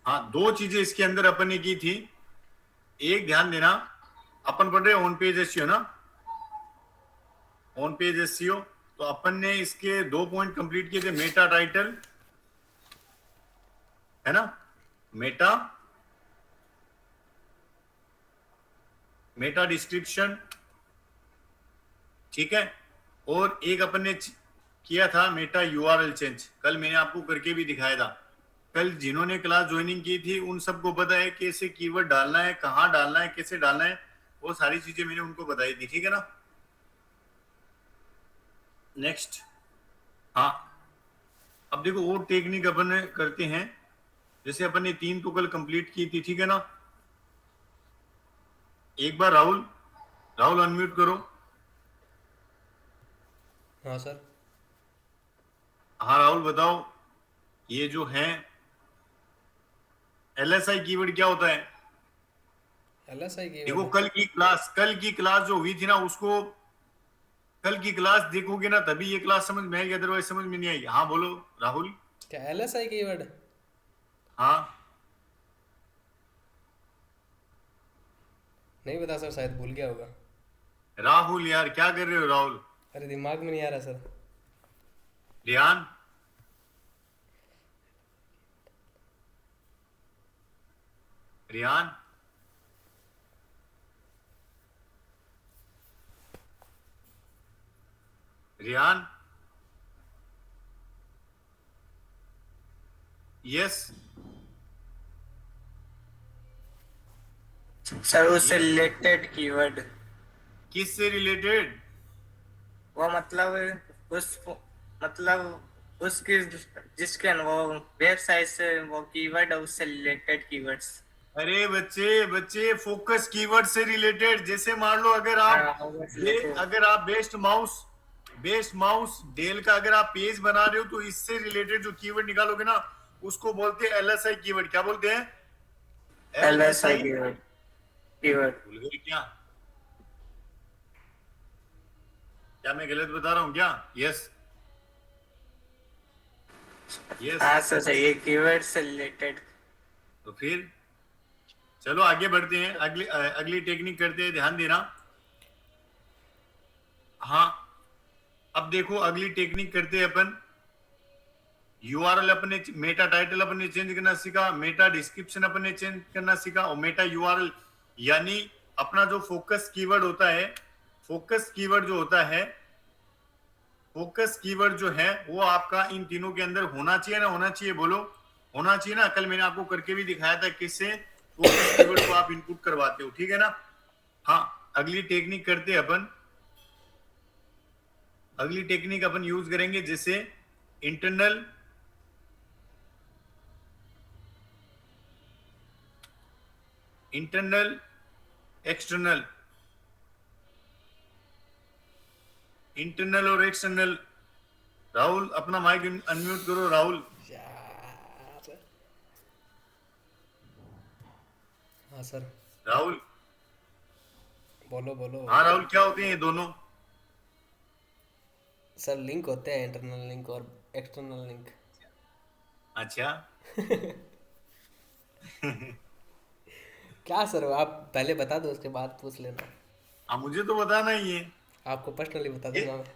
हाँ, दो चीजें इसके अंदर अपन ने की थी। एक ध्यान देना, अपन पढ़ रहे ऑन पेज एसईओ ना, ऑन पेज एसईओ। तो अपन ने इसके 2 पॉइंट कंप्लीट किए थे, मेटा टाइटल है ना, मेटा मेटा डिस्क्रिप्शन, ठीक है। और एक अपन ने किया था मेटा यूआरएल चेंज, कल मैंने आपको करके भी दिखाया था। कल जिन्होंने क्लास ज्वाइनिंग की थी उन सबको पता है कैसे कीवर्ड डालना है, कहाँ डालना है, कैसे डालना है, वो सारी चीजें मैंने उनको बताई थी, ठीक है ना। नेक्स्ट, हाँ, अब देखो और टेक्निक अपन करते हैं। जैसे अपन ने 3 तो कल कंप्लीट की थी, ठीक है ना। एक बार राहुल, राहुल अनम्यूट करो। हाँ सर। हाँ राहुल बताओ, ये जो है एलएसआई कीवर्ड क्या होता है। LSI देखो कीवर्ड। कल की क्लास जो हुई थी ना, उसको कल की क्लास देखोगे ना तभी ये क्लास समझ में आएगी, अदरवाइज समझ में नहीं आएगी। हाँ बोलो राहुल। क्या LSI कीवर्ड? हाँ नहीं पता सर, शायद भूल गया होगा। राहुल, यार क्या कर रहे हो राहुल। अरे दिमाग में नहीं आ रहा sir. Riyan, Riyan, Riyan, yes, sir उससे यस, रिलेटेड कीवर्ड, किस से रिलेटेड। वो मतलब उस मतलब उसकी जिसके वो वेबसाइट से वो कीवर्ड है, उससे रिलेटेड कीवर्ड्स। अरे बच्चे बच्चे, फोकस कीवर्ड से रिलेटेड। जैसे मान लो अगर आप अगर आप बेस्ट माउस डेल का अगर आप पेज बना रहे हो तो इससे रिलेटेड जो कीवर्ड निकालोगे ना, उसको बोलते हैं एलएसआई कीवर्ड। क्या बोलते हैं, LSI एलएसआई। कीवर्ड। भूल गए क्या, क्या मैं गलत बता रहा हूँ क्या। Yes, yes. हाँ सर, सही है, कीवर्ड से रिलेटेड। तो फिर चलो आगे बढ़ते हैं, अगली टेक्निक करते हैं, ध्यान देना। हाँ, अब देखो अगली टेक्निक करते हैं अपन। यूआरएल अपने मेटा टाइटल अपन ने चेंज करना सीखा, मेटा डिस्क्रिप्शन अपन ने चेंज करना सीखा, और मेटा यूआरएल यानी अपना जो फोकस कीवर्ड होता है, फोकस कीवर्ड जो होता है, फोकस कीवर्ड जो है वो आपका इन तीनों के अंदर होना चाहिए ना, होना चाहिए, बोलो होना चाहिए ना। कल मैंने आपको करके भी दिखाया था किससे फोकस कीवर्ड को आप इनपुट करवाते हो, ठीक है ना। हाँ, अगली टेक्निक करते हैं अपन। अगली टेक्निक अपन यूज करेंगे जैसे इंटरनल इंटरनल एक्सटर्नल, इंटरनल और एक्सटर्नल। राहुल अपना माइक अनम्यूट करो राहुल। यार। हाँ सर। राहुल, बोलो बोलो। हाँ राहुल, क्या होते हैं ये दोनों। सर लिंक होते हैं, इंटरनल लिंक और एक्सटर्नल लिंक। अच्छा। क्या सर, आप पहले बता दो, उसके बाद पूछ लेना। हाँ, मुझे तो बताना ही है आपको पर्सनली बता ये। दूंगा मैं।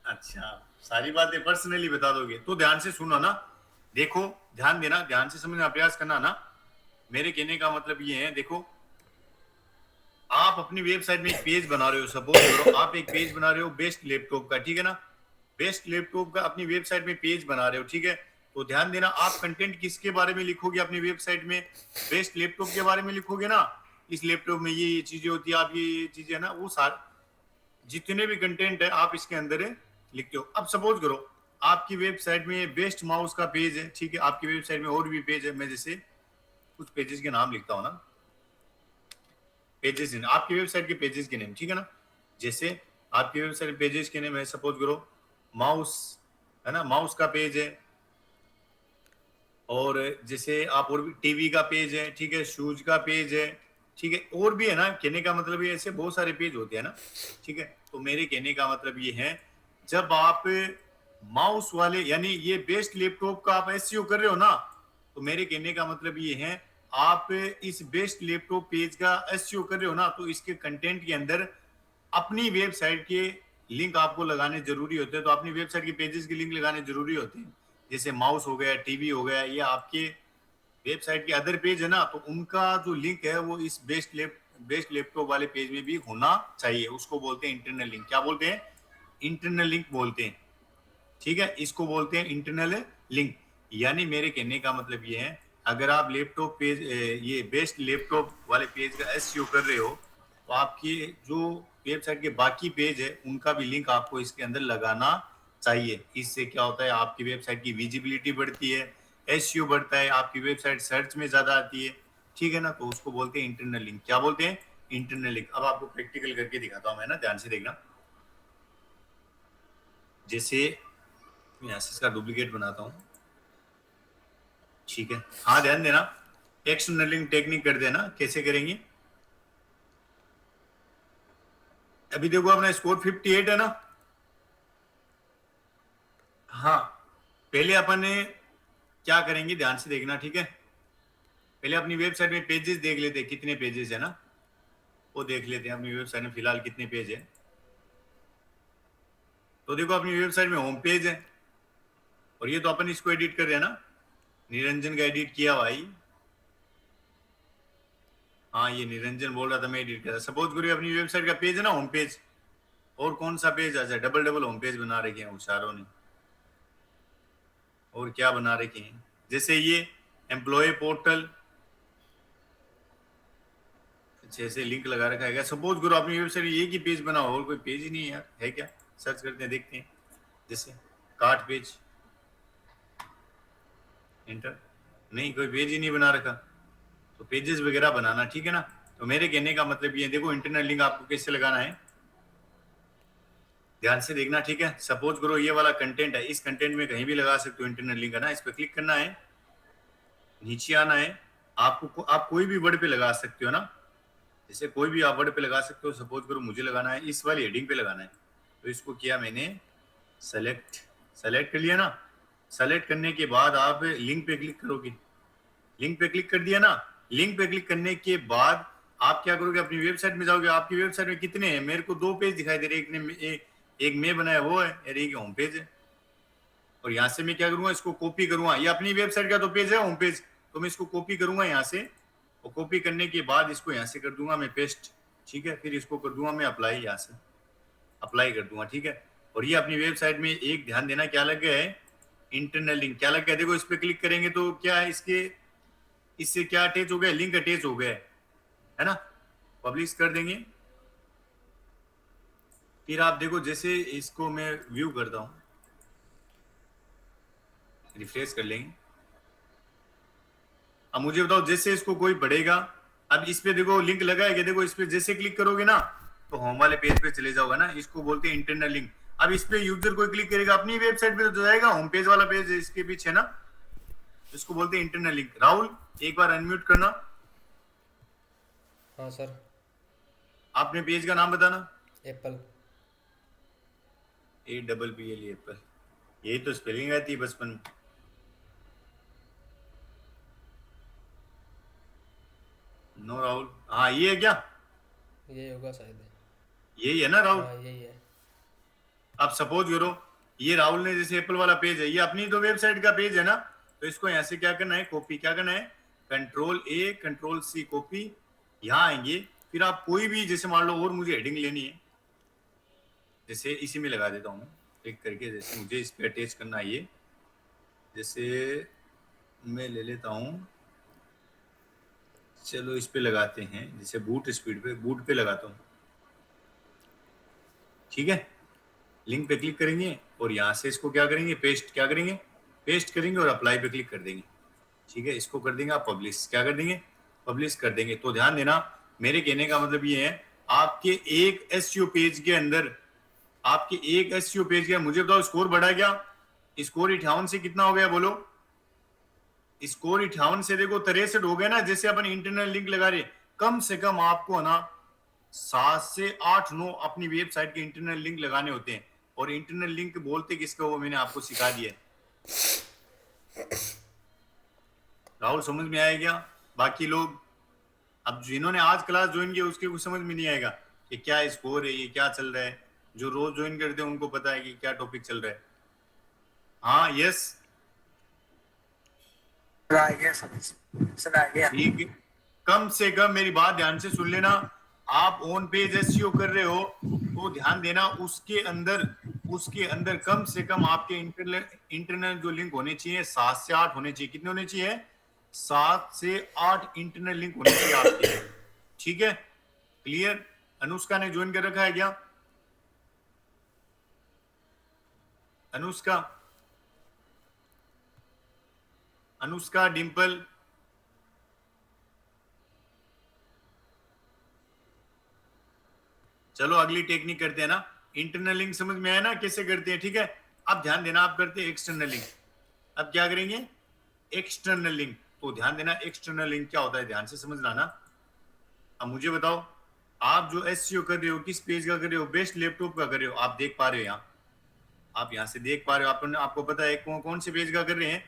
अच्छा, सारी बातें पर्सनली बता दोगे तो ध्यान से सुनो ना। देखो, ध्यान देना, ध्यान से समझने का प्रयास करना ना। मेरे कहने का मतलब ये है, देखो आप अपनी वेबसाइट में एक पेज बना रहे हो, सपोज करो आप एक पेज बना रहे हो बेस्ट लैपटॉप का, ठीक है ना। बेस्ट लैपटॉप का अपनी वेबसाइट में पेज बना रहे हो, ठीक है। तो ध्यान देना, आप कंटेंट किसके बारे में लिखोगे अपनी वेबसाइट में, बेस्ट लैपटॉप के बारे में लिखोगे ना। इस लैपटॉप में ये चीजें होती है, आप ये चीजें है ना, वो सारे जितने भी कंटेंट है आप इसके अंदर लिखते हो। अब सपोज करो आपकी वेबसाइट में बेस्ट माउस का पेज है, ठीक है। आपकी वेबसाइट में और भी पेज है, मैं जैसे कुछ पेजेस के नाम लिखता हूँ ना, पेजेस आपकी वेबसाइट के पेजेस के नेम, ठीक है ना। जैसे आपकी वेबसाइट पेजेस के नेम है, सपोज करो माउस, है ना, माउस का पेज है। और जैसे आप और भी टीवी का पेज है, ठीक है, शूज का पेज है, ठीक है, और भी है ना। कहने का मतलब ये ऐसे बहुत सारे पेज होते हैं ना, ठीक है। तो मेरे कहने का मतलब ये है, जब आप माउस वाले यानी ये बेस्ट लैपटॉप का आप एसईओ कर रहे हो ना, तो मेरे कहने का मतलब ये है, आप इस बेस्ट लैपटॉप पेज का एसईओ कर रहे हो ना, तो इसके कंटेंट के अंदर अपनी वेबसाइट के लिंक आपको लगाने जरूरी होते हैं। तो अपनी वेबसाइट के पेजेस के लिंक लगाने जरूरी होते हैं, जैसे माउस हो गया, टीवी हो गया, या आपके वेबसाइट के अदर पेज है ना, तो उनका जो लिंक है वो इस बेस्ट लैपटॉप वाले पेज में भी होना चाहिए। उसको बोलते हैं इंटरनल लिंक। क्या बोलते हैं? इंटरनल लिंक बोलते हैं। ठीक है, इसको बोलते हैं इंटरनल लिंक। यानी मेरे कहने का मतलब ये है, अगर आप लैपटॉप पेज ये बेस्ट लैपटॉप वाले पेज का एसईओ कर रहे हो, तो आपकी जो वेबसाइट के बाकी पेज है उनका भी लिंक आपको इसके अंदर लगाना चाहिए। इससे क्या होता है, आपकी वेबसाइट की विजिबिलिटी बढ़ती है, एसईओ बढ़ता है, आपकी वेबसाइट सर्च में ज्यादा आती है। ठीक है ना, तो उसको बोलते हैं इंटरनल लिंक। क्या बोलते हैं? Internal link. अब आपको प्रैक्टिकल करके दिखाता हूं मैं ना, ध्यान से देखना। जैसे मैं यहाँ से इसका डुप्लीकेट बनाता हूँ। ठीक है, हाँ ध्यान देना, एक्सटर्नल लिंक टेक्निक कर देना। कैसे करेंगे? अभी देखो अपना स्कोर 58 है ना। हाँ, पहले अपन ने क्या करेंगे, ध्यान से देखना। ठीक है, पहले अपनी वेबसाइट में पेजेस देख लेते हैं, कितने पेजेस है ना, वो देख लेते हैं अपनी वेबसाइट में फिलहाल कितने पेज है। तो देखो अपनी वेबसाइट में होम पेज है, और ये तो अपन इसको एडिट कर रहे हैं ना, निरंजन का एडिट किया भाई। हाँ, ये निरंजन बोल रहा था, मैं एडिट कर रहा। सपोज करिए अपनी वेबसाइट का पेज है ना, होम पेज। और कौन सा पेज? अच्छा, डबल डबल होम पेज बना रखे हैं होशियारों ने। और क्या बना रखे हैं, जैसे ये एम्प्लॉय पोर्टल, जैसे लिंक लगा रखा है। क्या सपोज करो अपनी वेबसाइट एक ही पेज बनाओ, और कोई पेज ही नहीं है यार, है क्या? सर्च करते हैं, देखते हैं। जैसे कार्ट पेज, एंटर, नहीं, कोई पेज ही नहीं बना रखा। तो पेजेस वगैरह बनाना, ठीक है ना। तो मेरे कहने का मतलब ये, देखो इंटरनल लिंक आपको कैसे लगाना है, ध्यान से देखना। ठीक है, सपोज करो ये वाला कंटेंट है, इस कंटेंट में कहीं भी लगा सकते हो इंटरनल लिंक, है ना। इस पर क्लिक करना है, नीचे आना है। आपको आप कोई भी वर्ड पे लगा सकते हो ना, जैसे कोई भी आप वर्ड पे लगा सकते हो। सपोज करो मुझे लगाना है, इस वाली हेडिंग पे लगाना है, तो इसको किया मैंने, सेलेक्ट कर लिया ना। सेलेक्ट करने के बाद आप लिंक पे क्लिक करोगे, लिंक पे क्लिक कर दिया ना। लिंक पे क्लिक करने के बाद आप क्या करोगे, अपनी वेबसाइट में जाओगे। आपकी वेबसाइट में कितने हैं? मेरे को 2 पेज दिखाई दे रहे हैं, एक मैं बनाया वो है, और एक होम पेज है। और यहाँ से मैं क्या करूंगा, इसको कॉपी करूंगा। ये अपनी वेबसाइट का तो पेज है, होम पेज, तो मैं इसको कॉपी करूंगा यहाँ से, और कॉपी करने के बाद इसको यहाँ से कर दूंगा मैं पेस्ट। ठीक है, फिर इसको कर दूंगा मैं अप्लाई, यहाँ से अप्लाई कर दूंगा। ठीक है, और ये अपनी वेबसाइट में एक ध्यान देना क्या लग गया है, इंटरनल लिंक। क्या लग गया, देखो इस पे क्लिक करेंगे तो क्या है, इससे क्या अटैच हो गया, लिंक अटैच हो गया है ना। पब्लिश कर देंगे। फिर आप देखो, जैसे इसको मैं व्यू करता हूं, रिफ्रेश कर लेंगे। अब मुझे बताओ, जैसे इसको कोई पढ़ेगा, अब इस पे देखो लिंक लगा है, देखो इस पे जैसे क्लिक करोगे ना, तो होम वाले पेज पे चले जाओगे ना, इसको बोलते हैं इंटरनल लिंक। अब इस पे यूजर कोई क्लिक करेगा अपनी वेबसाइट पे तो जाएगा, होम पेज वाला पेज इसके पीछे ना, इसको बोलते हैं इंटरनल लिंक। राहुल, एक बार अनम्यूट करना। हाँ सर। आपने पेज का नाम बताना। एप्पल। APPL, Apple. यही तो स्पेलिंग आती है बचपन में। नो राहुल, हाँ ये है क्या, ये होगा शायद। यही है ना राहुल। हाँ यही है। अब सपोज करो ये राहुल ने, जैसे एप्पल वाला पेज है, ये अपनी तो वेबसाइट का पेज है ना, तो इसको यहाँ से क्या करना है, कॉपी। क्या करना है, Ctrl+A Ctrl+C कॉपी। यहाँ आएंगे, फिर आप कोई भी, जैसे मान लो और मुझे हेडिंग लेनी है, जैसे इसी में लगा देता हूँ मैं क्लिक करके। जैसे मुझे इस पे अटैच करना है ये, जैसे मैं ले लेता हूँ, चलो इस पे लगाते हैं, जैसे बूट स्पीड पे, बूट पे लगाता हूँ। ठीक है, लिंक पे क्लिक करेंगे, और यहाँ से इसको क्या करेंगे, पेस्ट। क्या करेंगे, पेस्ट करेंगे, और अप्लाई पे क्लिक कर देंगे। ठीक है, इसको कर देंगे आप पब्लिश। क्या कर देंगे, पब्लिश कर देंगे। तो ध्यान देना, मेरे कहने का मतलब ये है, आपके एक एसईओ पेज के अंदर, आपके एक एसईओ पेज के, मुझे बताओ स्कोर बढ़ा क्या, स्कोर 58 से कितना हो गया बोलो, स्कोर 58 से देखो 63 हो गया ना। जैसे अपन इंटरनल लिंक लगा रहे, कम से कम आपको है ना 7 से 8 9 अपनी वेबसाइट के इंटरनल लिंक लगाने होते हैं। और इंटरनल लिंक बोलते किसका, वो मैंने आपको सिखा दिया है। राहुल समझ में आया क्या? बाकी लोग अब जिन्होंने आज क्लास ज्वाइन किया उसके कुछ समझ में नहीं आएगा कि क्या स्कोर है, ये क्या चल रहा है। जो रोज ज्वाइन करते हैं उनको पता है कि क्या टॉपिक चल रहा है। हाँ, यस, सर आ गया सर आ गया। ठीक है। कम से कम मेरी बात ध्यान से सुन लेना। आप ऑन पेज एसईओ कर रहे हो तो ध्यान देना उसके अंदर कम से कम आपके इंटरनल जो लिंक होने चाहिए 7 से 8 होने चाहिए। कितने होने चाहिए? 7 से 8 इंटरनल लिंक होने चाहिए आपके। ठीक है, क्लियर? अनुष्का ने ज्वाइन कर रखा है क्या? अनुष्का, अनुष्का, डिंपल, चलो अगली टेक्निक करते हैं ना। इंटरनल लिंक समझ में आया ना कैसे करते हैं? ठीक है, अब ध्यान देना, आप करते हैं एक्सटर्नल लिंक। अब क्या करेंगे? External link. तो ध्यान देना एक्सटर्नल लिंक क्या होता है, ध्यान से समझना ना। अब मुझे बताओ, आप जो एसईओ कर रहे हो किस पेज का कर रहे हो? बेस्ट लैपटॉप का कर रहे हो। आप देख पा रहे हो यहाँ, आप यहाँ से देख पा रहे हो, आपको पता है कौन से पेज का कर रहे हैं?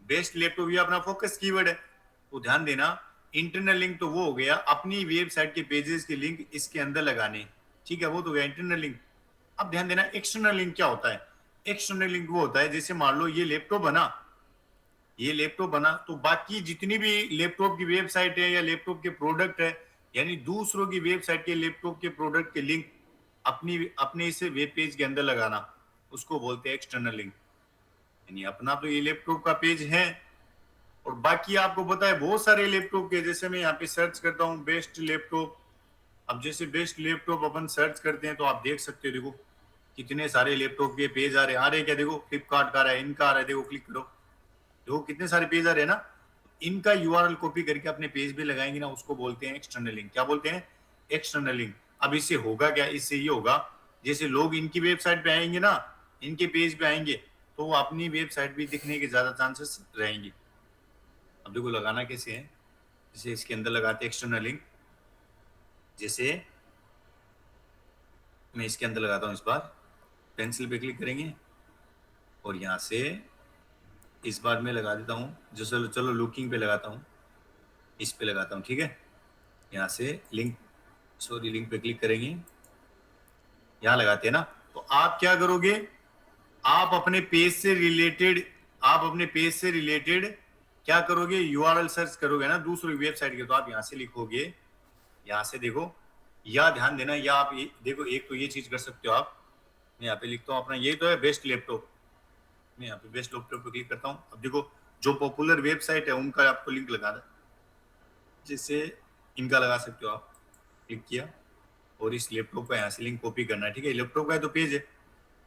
बेस्ट लैपटॉप, ये अपना फोकस कीवर्ड है। तो ध्यान देना, इंटरनल लिंक तो वो हो गया अपनी वेबसाइट के पेजेस के लिंक इसके अंदर लगाने। ठीक है, वो तो गया इंटरनल लिंक। अब ध्यान देना एक्सटर्नल लिंक क्या होता है? एक्सटर्नल लिंक वो होता है जैसे मान लो ये लैपटॉप बना, ये लैपटॉप बना तो बाकी जितनी भी लैपटॉप की वेबसाइट है या लैपटॉप के प्रोडक्ट है, यानी दूसरों की वेबसाइट के लैपटॉप के प्रोडक्ट के लिंक अपनी अपने इसे वेब पेज के अंदर लगाना, उसको बोलते हैं एक्सटर्नल लिंक। यानी अपना तो ये लैपटॉप का पेज है और बाकी आपको पता है बहुत सारे लैपटॉप के, जैसे मैं यहाँ पे सर्च करता हूँ बेस्ट लैपटॉप। अब जैसे बेस्ट लैपटॉप अपन सर्च करते हैं तो आप देख सकते हो, देखो कितने सारे लैपटॉप के पेज आ रहे हैं क्या? देखो फ्लिपकार्ट का आ रहा है, इनका आ रहा है, देखो क्लिक करो, देखो कितने सारे पेज आ रहे हैं ना। इनका यूआरएल कॉपी करके अपने पेज पे लगाएंगे ना, उसको बोलते हैं एक्सटर्नल लिंक। क्या बोलते हैं? External link. अब इससे होगा क्या? इससे ये होगा जैसे लोग इनकी वेबसाइट पे आएंगे ना, इनके पेज पे आएंगे तो वो अपनी वेबसाइट भी दिखने के ज्यादा चांसेस रहेंगे। अब देखो लगाना कैसे है, जैसे इसके अंदर लगाते हैं एक्सटर्नल लिंक। जैसे मैं इसके अंदर लगाता हूँ, इस बार पेंसिल पे क्लिक करेंगे और यहाँ से इस बार मैं लगा देता हूँ, जो चलो लुकिंग पे लगाता हूँ, इस पे लगाता हूँ। ठीक है, यहाँ से लिंक पे क्लिक करेंगे, यहाँ लगाते हैं ना। तो आप क्या करोगे? आप अपने पेज से रिलेटेड क्या करोगे? यूआरएल सर्च करोगे ना दूसरी वेबसाइट के, तो आप यहाँ से लिखोगे, यहाँ से देखो, या ध्यान देना, या आप ये देखो, एक तो ये चीज कर सकते हो आप। मैं यहाँ पे लिखता हूँ अपना, ये तो है बेस्ट लैपटॉप, मैं यहाँ पे बेस्ट लैपटॉप पे क्लिक करता हूँ। अब देखो जो पॉपुलर वेबसाइट है उनका आपको लिंक लगाना है, जिससे इनका लगा सकते हो आप। क्लिक किया और इस लैपटॉप का यहाँ से लिंक कॉपी करना है। ठीक है, लैपटॉप का है तो पेज है,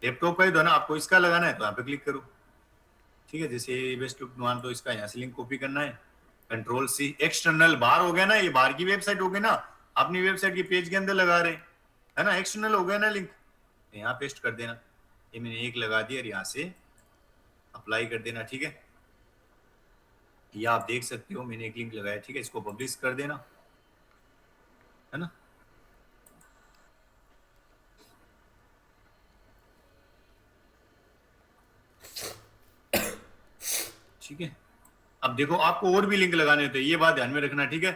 लैपटॉप का ही तो है ना, आपको इसका लगाना है तो यहाँ पे क्लिक करो। ठीक है, जैसे बेस्ट लैपटॉप तो इसका यहाँ से लिंक कॉपी करना है, कंट्रोल सी, एक्सटर्नल बाहर हो गया ना, ये बाहर की वेबसाइट हो गई ना, अपनी वेबसाइट के पेज के अंदर लगा रहे हैं, है ना, एक्सटर्नल हो गया ना लिंक। यहाँ पेस्ट कर देना, ये मैंने एक लगा दिया और यहाँ से अप्लाई कर देना। ठीक है, या आप देख सकते हो मैंने एक लिंक लगाया। ठीक है, इसको पब्लिश कर देना, है ना। ठीक है, अब देखो आपको और भी लिंक लगाने होते हैं, ये बात ध्यान में रखना। ठीक है,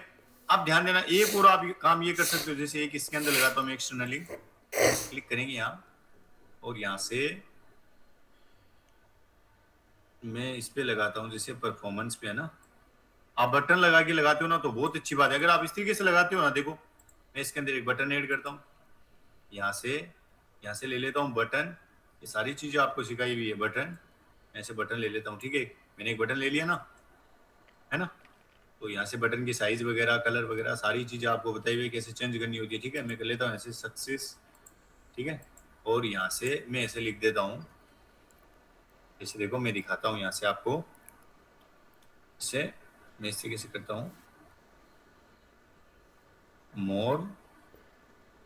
अब ध्यान देना, एक और आप काम ये कर सकते हो, जैसे एक इसके अंदर लगाता हूँ मैं एक्सटर्नल लिंक, क्लिक करेंगे यहाँ और यहाँ से मैं इस पे लगाता हूँ, जैसे परफॉर्मेंस पे है ना, आप बटन लगा के लगाते हो ना तो बहुत अच्छी बात है। अगर आप इस तरीके से लगाते हो ना, देखो मैं इसके अंदर एक बटन ऐड करता हूँ, यहाँ से ले लेता हूँ बटन, ये सारी चीजें आपको सिखाई हुई है। बटन, ऐसे बटन ले लेता हूँ। ठीक है, मैंने एक बटन ले लिया ना, है ना, तो यहाँ से बटन की साइज वगैरह, कलर वगैरह सारी चीजें आपको बताई हुई कैसे चेंज करनी होती है। ठीक है, मैं कर लेता हूँ ऐसे सक्सेस। ठीक है, और यहाँ से मैं ऐसे लिख देता हूँ, जैसे देखो मैं दिखाता हूँ यहाँ से आपको, इसे मैं इस तरीके से करता हूँ, मोर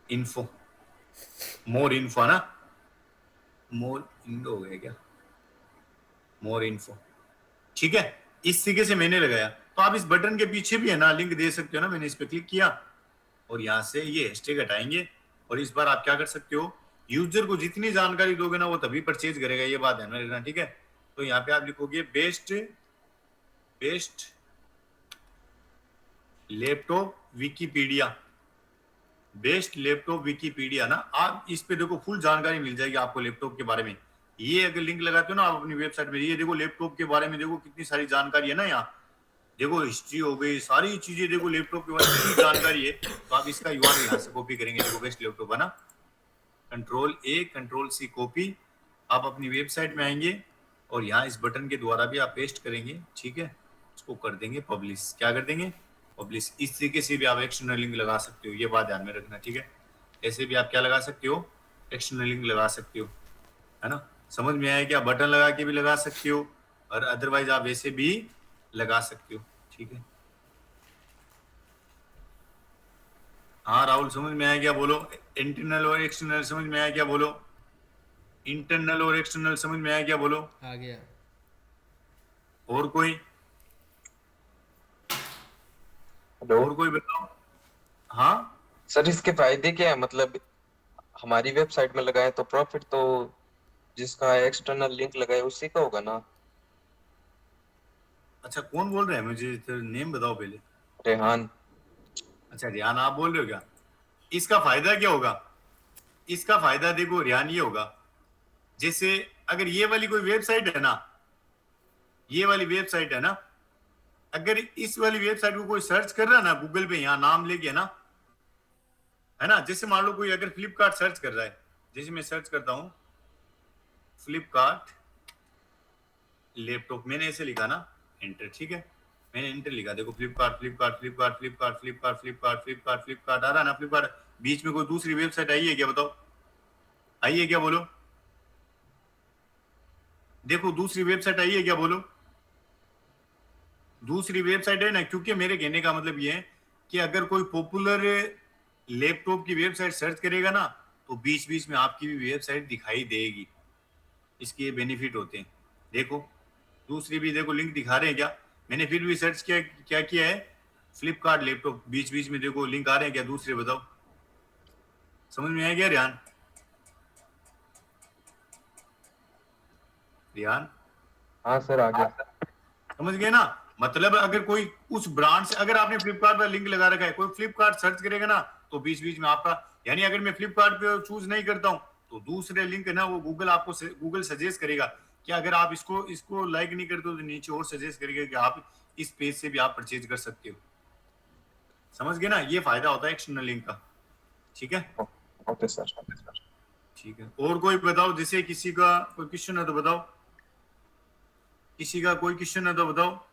इन्फो है ना, मोर इन्फो हो गया क्या, मोर इन्फो। ठीक है, इस तरीके से मैंने लगाया। तो आप इस बटन के पीछे भी है ना लिंक दे सकते हो ना, मैंने इस पे क्लिक किया और यहाँ से ये हैशटैग हटाएंगे और इस बार आप क्या कर सकते हो, यूजर को जितनी जानकारी दोगे ना वो तभी परचेज करेगा, ये बात ध्यान में रखना। ठीक है, तो यहाँ पे आप लिखोगे best laptop Wikipedia, best laptop Wikipedia ना, आप इस पे देखो फुल जानकारी मिल जाएगी आपको लैपटॉप के बारे में। ये अगर लिंक लगाते हो ना आप अपनी वेबसाइट में, ये देखो लैपटॉप के बारे में देखो कितनी सारी जानकारी है ना यहाँ। देखो हिस्ट्री हो गई, सारी चीजें देखो लैपटॉप के बारे में इतनी जानकारी है। तो आप इसका यूआरएल यहाँ से कॉपी करेंगे, देखो बेस्ट लैपटॉप है ना, control A control C copy. आप अपनी वेबसाइट में आएंगे और यहाँ इस बटन के द्वारा भी आप पेस्ट करेंगे, ठीक है, उसको कर देंगे पब्लिश। क्या कर देंगे? पब्लिश। इस तरीके से भी आप एक्सटर्नल लिंक लगा सकते हो, ये बात ध्यान में रखना, ठीक है। ऐसे भी आप क्या लगा सकते हो? एक्सटर्नल लिंक लगा सकते हो, है ना। समझ में आया क्या? बटन लगा के भी लगा सकते हो और अदरवाइज आप ऐसे भी लगा सकते हो, ठीक है। हाँ राहुल समझ में आया क्या? बोलो। इंटरनल और एक्सटर्नल समझ में आया क्या? बोलो। इंटरनल और एक्सटर्नल समझ में आया क्या? बोलो। आ गया। और कोई? हेलो और कोई बताओ। हाँ सर, इसके फायदे क्या है? मतलब हमारी वेबसाइट में लगाए तो प्रॉफिट तो जिसका एक्सटर्नल लिंक लगाए उसी का होगा ना? अच्छा, कौन बोल रहा है? मुझे नेम बताओ पहले। रेहान। अच्छा रियान आप बोल रहे हो क्या? इसका फायदा क्या होगा? इसका फायदा देखो रियान ये होगा, जैसे अगर ये वाली कोई वेबसाइट है ना, ये वाली वेबसाइट है ना, अगर इस वाली वेबसाइट को कोई सर्च कर रहा है ना गूगल पे, यहाँ नाम लेके ना, है ना, जैसे मान लो कोई अगर फ्लिपकार्ट सर्च कर रहा है, जैसे मैं सर्च करता हूं फ्लिपकार्ट लैपटॉप, मैंने ऐसे लिखा ना, एंटर, ठीक है, मैंने एंटर लिखा, देखो फ्लिपकार्ट फ्लिपकार्ट फ्लिपकार्ट फ्लिपकार्ट फ्लिपकार्ट फ्लिपकार्ट फ्लिपकार्ट फ्लिपकार्ट आ रहा है ना, फ्लिपकार्ट। बीच में कोई दूसरी वेबसाइट आई है क्या? बताओ, आई है क्या? बोलो। देखो दूसरी वेबसाइट आई है क्या? बोलो। दूसरी वेबसाइट है ना, क्योंकि मेरे कहने का मतलब ये है कि अगर कोई पॉपुलर लैपटॉप की वेबसाइट सर्च करेगा ना, तो बीच बीच में आपकी भी वेबसाइट दिखाई देगी। इसके बेनिफिट होते हैं। देखो दूसरी भी देखो लिंक दिखा रहे हैं क्या? मैंने फिर भी सर्च किया, क्या किया है? फ्लिपकार्ट लैपटॉप, बीच बीच में देखो लिंक आ रहे हैं क्या दूसरे? बताओ, समझ में आया क्या रियान? रियान हाँ सर, आ गया। समझ गए ना? मतलब अगर कोई उस ब्रांड से, अगर आपने फ्लिपकार्ट पर लिंक लगा रखा है, कोई फ्लिपकार्ट सर्च करेगा ना, तो बीच बीच में आपका, यानी अगर मैं फ्लिपकार्ट पे चूज नहीं करता हूं, तो दूसरे लिंक है ना वो गूगल आपको गूगल सजेस्ट करेगा कि अगर आप इसको इसको लाइक नहीं करते हो तो नीचे और सजेस्ट करेगा कि आप इस पेज से भी आप परचेज कर सकते हो। समझ गए ना? ये फायदा होता है एक्सटर्नल लिंक का, ठीक है। Okay sir. ठीक है, और कोई बताओ, जैसे किसी का कोई क्वेश्चन है तो बताओ, किसी का कोई क्वेश्चन है तो बताओ।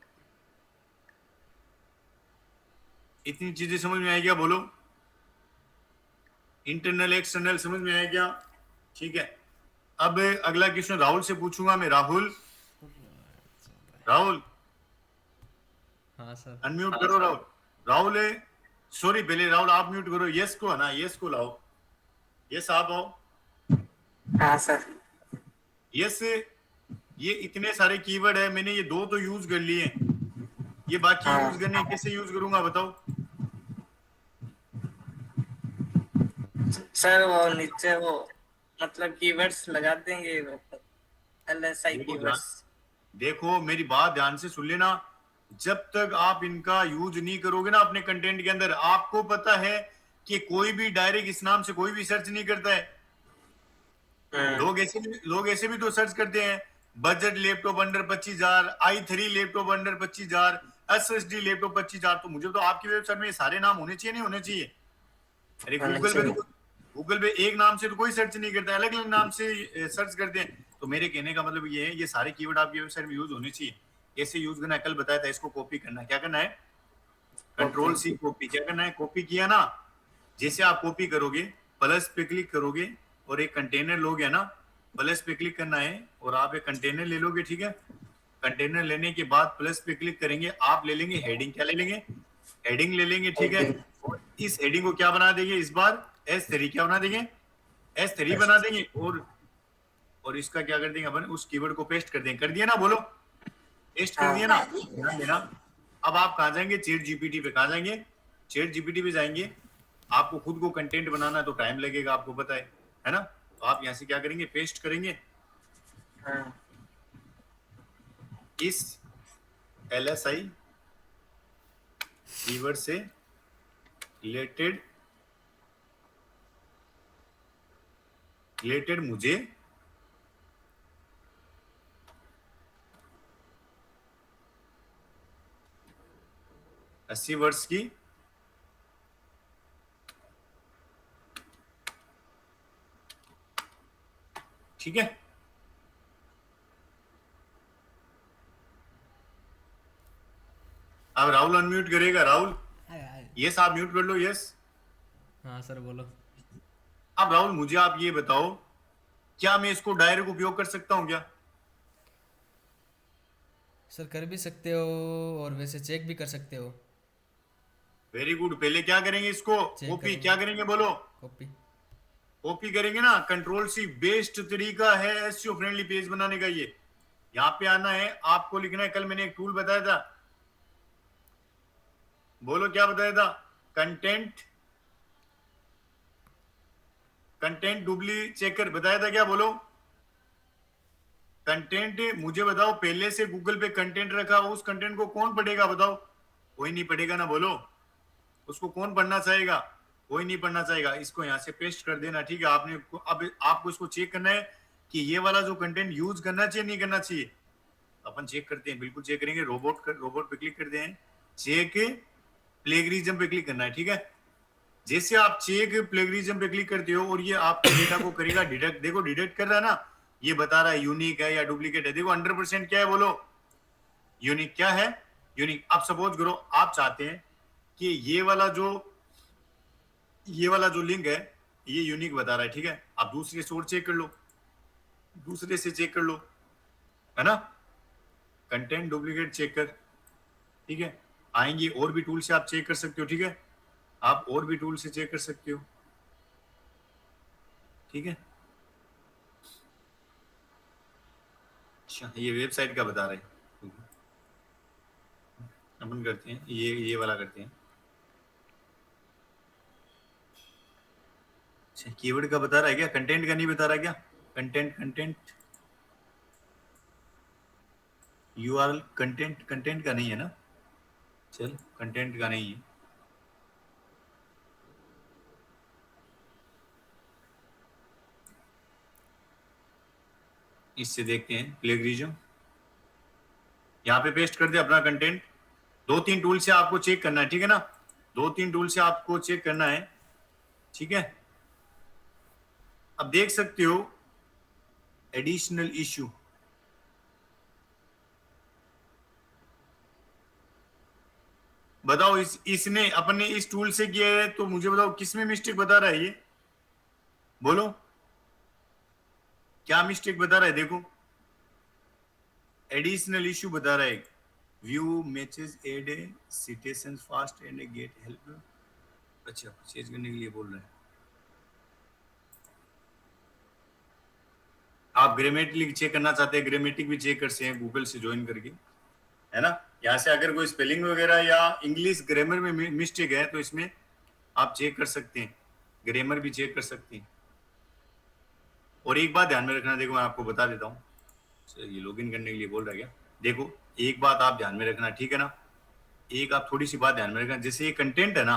इतनी चीजें समझ में आई क्या? बोलो। इंटरनल एक्सटर्नल समझ में आया क्या? ठीक है। अब अगला क्वेश्चन राहुल से पूछूंगा मैं। राहुल, राहुल हाँ सर। अनम्यूट करो राहुल। राहुल सॉरी, पहले राहुल आप म्यूट करो। यस को है ना, यस को लाओ। यस आप आओ। हाँ सर। यस, ये इतने सारे कीवर्ड है, मैंने ये दो तो यूज कर लिए, ये बाकी हाँ। यूज करने कैसे यूज करूंगा बताओ? सर वो नीचे वो मतलब कीवर्ड्स लगा देंगे, LSI देखो कीवर्ड्स। देखो मेरी बात ध्यान से सुन लेना, जब तक आप इनका यूज नहीं करोगे ना अपने कंटेंट के अंदर, आपको पता है कि कोई भी डायरेक्ट इस नाम से कोई भी सर्च नहीं करता है। लोग ऐसे भी तो सर्च करते हैं, budget laptop under 25,000, i3 laptop under 25,000, SSD laptop 25,000। तो मुझे तो आपकी वेबसाइट में ये सारे नाम होने चाहिए, नहीं होने चाहिए? अरे गूगल पे एक नाम से तो कोई सर्च नहीं करता, अलग अलग नाम से सर्च करते हैं। तो मेरे कहने का मतलब ये है, ये सारे कीवर्ड आपकी वेबसाइट में यूज होने चाहिए। कैसे यूज करना है कल बताया था। इसको कॉपी करना है, क्या करना है? Control C copy. क्या करना है? कॉपी किया ना, जैसे आप कॉपी करोगे प्लस पे क्लिक करोगे और एक कंटेनर लोगे ना, प्लस पे क्लिक करना है और आप एक कंटेनर ले लोगे, ठीक है। कंटेनर लेने के बाद प्लस पे क्लिक करेंगे, आप ले लेंगे हेडिंग। क्या ले लेंगे? हेडिंग ले लेंगे, ठीक है। और इस हेडिंग को क्या बना देंगे इस बार? S3 क्या बना देंगे? S3 बना देंगे। और इसका क्या कर देंगे अपन? उस कीवर्ड को पेस्ट कर देंगे। कर दिया ना? बोलो, पेस्ट कर दिया ना? ध्यान देना। अब आप कहाँ जाएंगे? चैट जीपीटी पे। कहाँ जाएंगे? चैट जीपीटी पे जाएंगे। आपको खुद को कंटेंट बनाना है तो टाइम लगेगा, आपको पता है ना। तो आप यहाँ से क्या करेंगे? पेस्ट करेंगे इस LSI कीवर्ड से रिलेटेड मुझे अस्सी वर्ष की ठीक है। अब राहुल अनम्यूट करेगा। राहुल यस आप म्यूट कर लो। यस हाँ सर बोलो। अब राहुल मुझे आप ये बताओ, क्या मैं इसको डायरेक्ट उपयोग कर सकता हूं क्या? सर कर भी सकते हो और वैसे चेक भी कर सकते हो। Very good. पहले क्या करेंगे, इसको चेक कॉपी करेंगे। क्या करेंगे बोलो? कॉपी। कॉपी करेंगे ना। कंट्रोल सी बेस्ट तरीका है एसईओ फ्रेंडली पेज बनाने का। ये यहाँ पे आना है, आपको लिखना है। कल मैंने एक टूल बताया था, बोलो क्या बताया था? कंटेंट डुप्ली चेकर बताया था क्या? बोलो कंटेंट। मुझे बताओ, पहले से गूगल पे कंटेंट रखा, उस कंटेंट को कौन पढ़ेगा? बताओ, कोई नहीं पढ़ेगा ना। बोलो उसको कौन पढ़ना चाहेगा? कोई नहीं पढ़ना चाहेगा। इसको यहाँ से पेस्ट कर देना, ठीक है। आपने अब आपको इसको चेक करना है कि ये वाला जो कंटेंट यूज करना चाहिए नहीं करना चाहिए। अपन चेक करते हैं, बिल्कुल चेक करेंगे। रोबोट पे क्लिक करते हैं, चेक प्लेगरिज्म पे क्लिक करना है, ठीक है। जैसे आप चेक प्लेगरिज्म पे क्लिक करते हो और ये आपके डेटा को करेगा डिटेक्ट। देखो डिटेक्ट कर रहा है ना, ये बता रहा है यूनिक है या डुप्लीकेट है। देखो 100% क्या है? बोलो यूनिक। क्या है? यूनिक। अब सपोज करो आप चाहते हैं कि ये वाला जो लिंक है ये यूनिक बता रहा है, ठीक है। आप दूसरे से और चेक कर लो, दूसरे से चेक कर लो, है ना। कंटेंट डुप्लीकेट चेक कर, ठीक है। आएंगे और भी टूल से आप चेक कर सकते हो, ठीक है। आप और भी टूल से चेक कर सकते हो, ठीक है। अच्छा ये वेबसाइट का बता रहे हैं, अपन करते हैं ये वाला करते हैं। अच्छा कीवर्ड का बता रहा है क्या? कंटेंट का नहीं बता रहा क्या? कंटेंट यूआरएल कंटेंट का नहीं है ना। चल कंटेंट का नहीं है। इससे देखते हैं प्लेगरिज्म। यहाँ पे पेस्ट कर दे अपना कंटेंट। 2-3 टूल से आपको चेक करना है, ठीक है ना। 2-3 टूल से आपको चेक करना है, ठीक है। अब देख सकते हो एडिशनल इश्यू। बताओ इसने अपने इस टूल से किया है, तो मुझे बताओ किसमें मिस्टेक बता रहा है ये? बोलो क्या मिस्टेक बता रहा है? देखो एडिशनल इश्यू बता रहा है। View matches add a citation fast and get help. अच्छा परचेज करने के लिए बोल रहे हैं। आप ग्रामेटिक चेक करना चाहते हैं, ग्रामेटिक भी चेक कर सकते हैं गूगल से ज्वाइन करके, है ना। यहाँ से अगर कोई स्पेलिंग वगैरह या इंग्लिश ग्रामर में मिस्टेक है तो इसमें आप चेक कर सकते हैं, ग्रामर भी चेक कर सकते हैं। और एक बात ध्यान में रखना, देखो मैं आपको बता देता हूँ। ये लॉगिन करने के लिए बोल रहा है क्या? देखो एक बात आप ध्यान में रखना, ठीक है ना। एक आप थोड़ी सी बात ध्यान में रखना, जैसे ये कंटेंट है ना,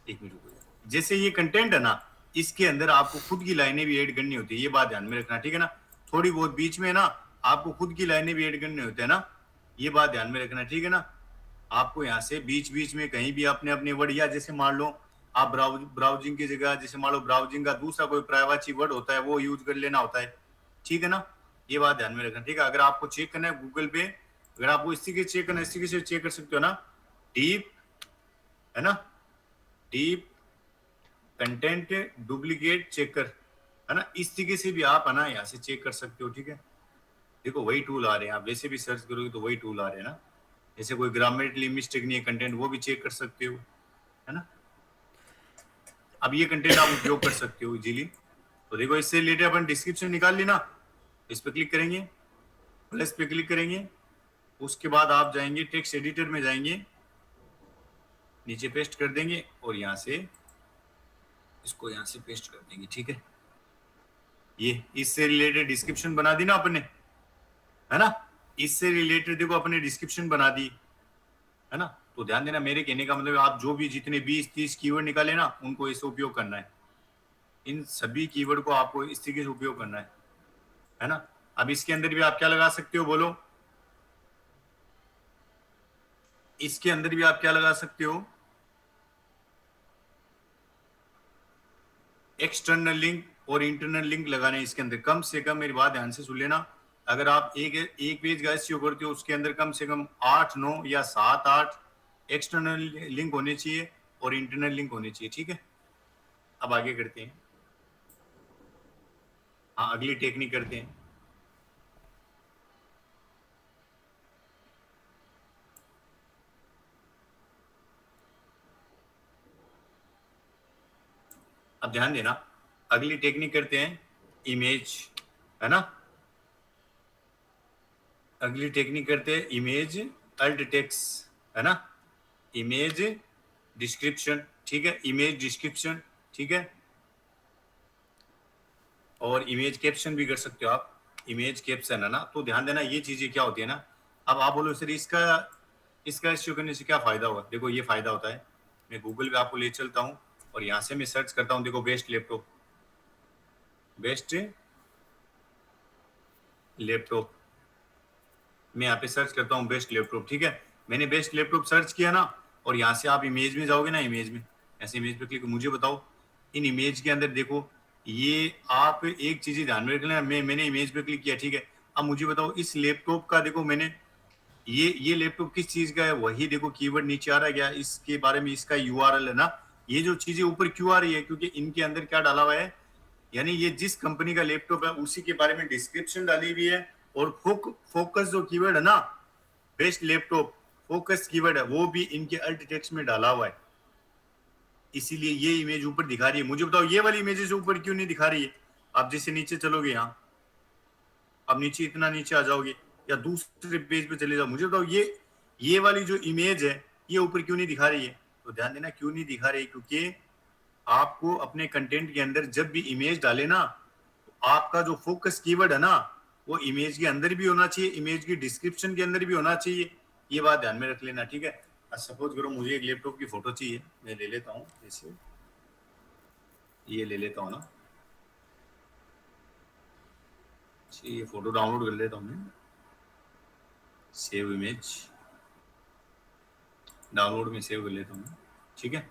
एक मिनट रुको। जैसे ये कंटेंट है ना, इसके अंदर आपको खुद की लाइनें भी ऐड करनी होती है, ये बात ध्यान में रखना, ठीक है ना। थोड़ी बहुत बीच में ना आपको खुद की लाइनें भी ऐड करनी होती है ना, ये बात ध्यान में रखना, ठीक है ना। आपको यहाँ से बीच बीच में कहीं भी अपने अपने वर्ड, या जैसे मान लो आप ब्राउजिंग की जगह, जैसे मान लो ब्राउजिंग का दूसरा कोई प्राइवेसी वर्ड होता है वो यूज कर लेना होता है, ठीक है ना। ये बात ध्यान में रखना, ठीक है। अगर आपको चेक करना है गूगल पे, अगर आपको इस तरीके से चेक करना है, इस तरीके से चेक कर सकते हो ना। डीप, है ना, डीप कंटेंट डुप्लीकेट चेकर, है ना। इस तरीके से भी आप है ना यहाँ से चेक कर सकते हो, ठीक है। देखो वही टूल आ रहे हैं, आप वैसे भी सर्च करोगे तो वही टूल आ रहे हैं ना। जैसे कोई ग्रामेटिकली मिस्टेक नहीं है कंटेंट, वो भी चेक कर सकते हो, है ना। अब ये कंटेंट आप उपयोग कर सकते हो इजीली। तो देखो इससे रिलेटेड अपन डिस्क्रिप्शन निकाल ली ना, इस पे क्लिक करेंगे, प्लस पे क्लिक करेंगे, उसके बाद आप जाएंगे टेक्स्ट एडिटर में जाएंगे, नीचे पेस्ट कर देंगे और यहाँ से इसको यहाँ से पेस्ट कर देंगे, ठीक है। ये इससे रिलेटेड डिस्क्रिप्शन बना दी ना अपने, है ना। इससे रिलेटेड देखो अपने डिस्क्रिप्शन बना दी, है ना। तो ध्यान देना, मेरे कहने का मतलब आप जो भी जितने 20-30 कीवर्ड निकाले ना, उनको इससे उपयोग करना है। इन सभी कीवर्ड को आपको इस तरीके से उपयोग करना है ना। अब इसके अंदर भी आप क्या लगा सकते हो, बोलो। इसके अंदर भी आप क्या लगा सकते हो, एक्सटर्नल लिंक और इंटरनल लिंक लगाने हैं इसके अंदर। कम से कम मेरी बात ध्यान से सुन लेना, अगर आप एक पेज का एसईओ करते हो, उसके अंदर कम से कम 8-9 या 7-8 एक्सटर्नल लिंक होने चाहिए और इंटरनल लिंक होने चाहिए, ठीक है। अब आगे करते हैं, हाँ अगली टेक्निक करते हैं। अब ध्यान देना, अगली टेक्निक करते हैं इमेज, है ना। अगली टेक्निक करते हैं इमेज अल्ट टेक्स्ट, है ना। इमेज डिस्क्रिप्शन, ठीक है, इमेज डिस्क्रिप्शन, ठीक है। और इमेज कैप्शन भी कर सकते हो आप, इमेज कैप्शन, है ना। तो ध्यान देना ये चीजें क्या होती है ना। अब आप बोलो सर इसका इश्यू करने से क्या फायदा होगा। देखो ये फायदा होता है, मैं गूगल पे आपको ले चलता हूँ और यहाँ से मैं सर्च करता हूँ। देखो बेस्ट लैपटॉप, बेस्ट लैपटॉप, मैं यहाँ पे सर्च करता हूँ बेस्ट लैपटॉप, ठीक है। मैंने बेस्ट लैपटॉप सर्च किया ना, और यहाँ से आप इमेज में जाओगे ना, इमेज में ऐसे इमेज पे क्लिक, मुझे बताओ इन इमेज के अंदर देखो, ये आप एक चीज ध्यान में रखना, मैंने इमेज पे क्लिक किया, ठीक है। अब मुझे बताओ इस लैपटॉप का, देखो मैंने ये लैपटॉप किस चीज का है, वही देखो कीवर्ड नीचे आ रहा है क्या, इसके बारे में इसका यूआरएल है ना। ये जो चीजें ऊपर क्यों आ रही है, क्योंकि इनके अंदर क्या डाला हुआ है, यानी ये जिस कंपनी का लैपटॉप है उसी के बारे में डिस्क्रिप्शन डाली हुई है, और फोकस जो कीवर्ड है ना, बेस्ट लैपटॉप फोकस कीवर्ड है, वो भी इनके अल्ट टेक्स्ट में डाला हुआ है। इसीलिए ये इमेज ऊपर दिखा रही है। मुझे बताओ ये वाली इमेजेस ऊपर क्यों नहीं दिखा रही है। आप जैसे नीचे चलोगे, यहाँ अब नीचे इतना नीचे आ जाओगे या दूसरे पेज पे चले जाओ, मुझे बताओ ये वाली जो इमेज है ये ऊपर क्यों नहीं दिखा रही है। तो ध्यान देना क्यों नहीं दिखा रही है, क्योंकि आपको अपने कंटेंट के अंदर जब भी इमेज डाले ना, तो आपका जो फोकस कीवर्ड है ना, वो इमेज के अंदर भी होना चाहिए, इमेज की डिस्क्रिप्शन के अंदर भी होना चाहिए। ये बात ध्यान में रख लेना, ठीक है। सपोज करो मुझे एक लैपटॉप की फोटो चाहिए, मैं ले लेता हूँ, जैसे ये ले लेता हूँ ना, ये फोटो डाउनलोड कर लेता हूँ मैं, सेव इमेज, डाउनलोड में सेव कर लेता हूँ, ठीक है।